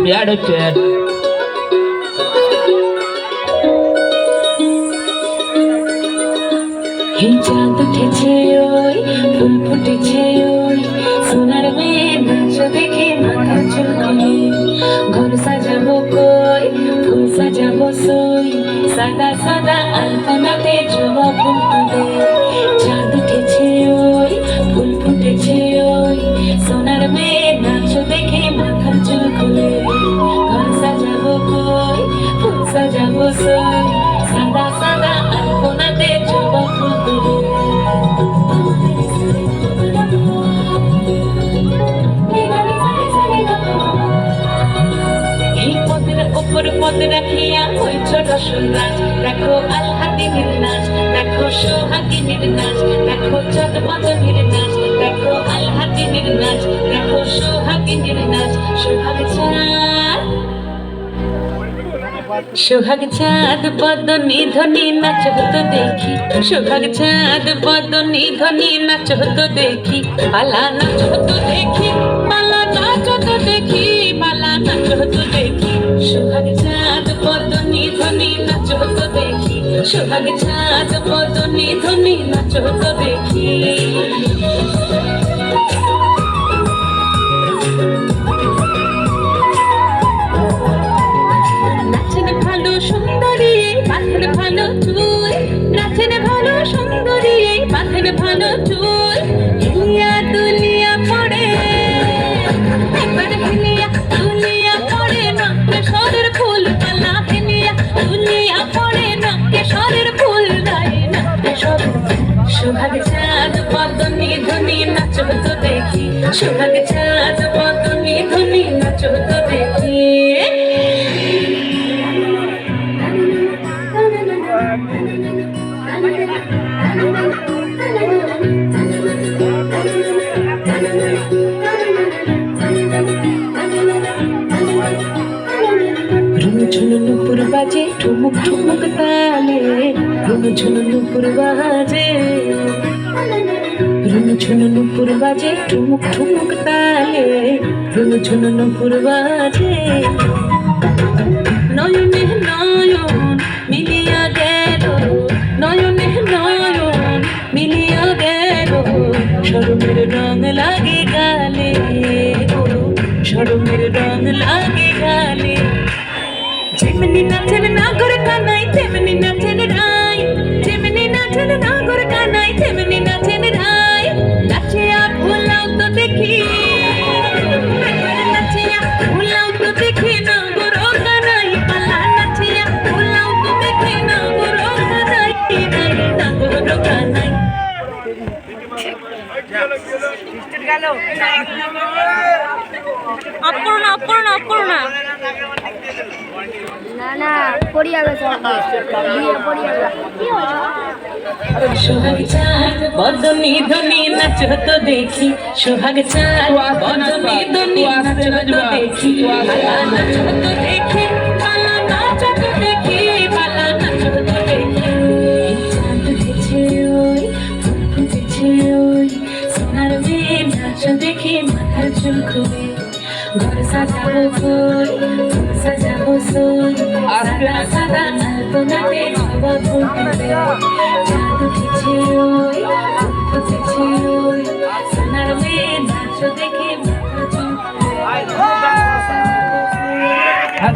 bad হচ্ছে এই চাঁদ উঠেছে ওই ফুল ফুটেছে ওই সোনার মেয়ে নাচ দেখে মাথা চুলকায় ঘর সাজাবো কই ফুল সাজাবো সই সাদা সাদা আলপনাতে জবা ফুল তুলে চাঁদ উঠেছে ওই ফুল ফুটেছে ওই সোনার মেয়ে নাচ দেখে মাথা চুলকায় ঘর সাজাবো কই ফুল সাজাবো সই সাদা সাদা আলপনাতে জবা ফুল তুলে পদ রাখিয়া ওই ছোট সুরাজ দেখো আলহাদিনীর নাচ দেখো সোহাগিনীর নাচ দেখো চটপদনীর নাচ দেখো আলহাদিনীর নাচ দেখো সোহাগিনীর নাচ সোহাগ চাঁদ বদনী ধ্বনি নাচ হতো দেখি সোহাগ চাঁদ বদনী ধ্বনি নাচ হতো দেখি পালা নাচ হতো দেখি পালা নাচ হতো দেখি পালা নাচ হতো দেখি সোহাগ চাঁদ বদনী ধ্বনি নাচ হতো দেখি সোহাগ চাঁদ বদনী ধ্বনি নাচ হতো দেখি নাচেন ভালো সুন্দরী পাথর ভালো চুল নাচেন ভালো সুন্দরী পাথর ভালো চুল হিলিয়া দুলিয়া পড়ে একবার হিলিয়া দুলিয়া পড়ে নকে সরের ফুল পালা হিলিয়া দুলিয়া পড়ে নকে সরের ফুল গায়ে নকে সরের সোহাগ চাঁদ বদনী ধ্বনি নাচ হতো দেখি সোহাগ চাঁদ বদনী ধ্বনি নাচ হতো দেখি ঝুনুপুর বাজে ঠুমুক ঠুমুক তালে ঝুনুপুর বাজে ঝুনুপুর বাজে ঠুমুক ঠুমুক তালে ঝুনুপুর বাজে নয়নে নয়ন মিলিয়া গেল নয়নে নয়ন মিলিয়া গেল শরমের রং লাগে গালে শরমের রং লাগে গালে যেমনি নাচেন নাগর কানাই তেমনি নাচেন রাই যেমনি নাচেন নাগর কানাই তেমনি নাচেন রাই নাচিয়া ভুলাও তো দেখি নাচিয়া ভুলাও তো দেখি নাগর কানাই পালা নাচিয়া ভুলাও তো দেখি নাগর কানাই নাগর কানাই অফ করো না অফ করো না অফ করো না না না পড়ি যাবে সব দিয়ে পড়ি যাবে সোহাগ চাঁদ বদনী ধ্বনি নাচ হতো দেখি সোহাগ চাঁদ বদনী ধ্বনি নাচ হতো দেখি পালা নাচ হতো দেখি পালা নাচ হতো দেখি পালা নাচ হতো দেখি চাঁদ উঠেছে ওই ফুল ফুটেছে ওই সোনার মেয়ে নাচ দেখে মাথার চুল খুলে ঘর সাজাবো কই ফুল সাজাবো সই সাদা সাদা আলপনাতে জবা ফুল তুলে চাঁদ উঠেছে ওই ফুল ফুটেছে ওই সোনার মেয়ে নাচ দেখে মাথা চুল খুলে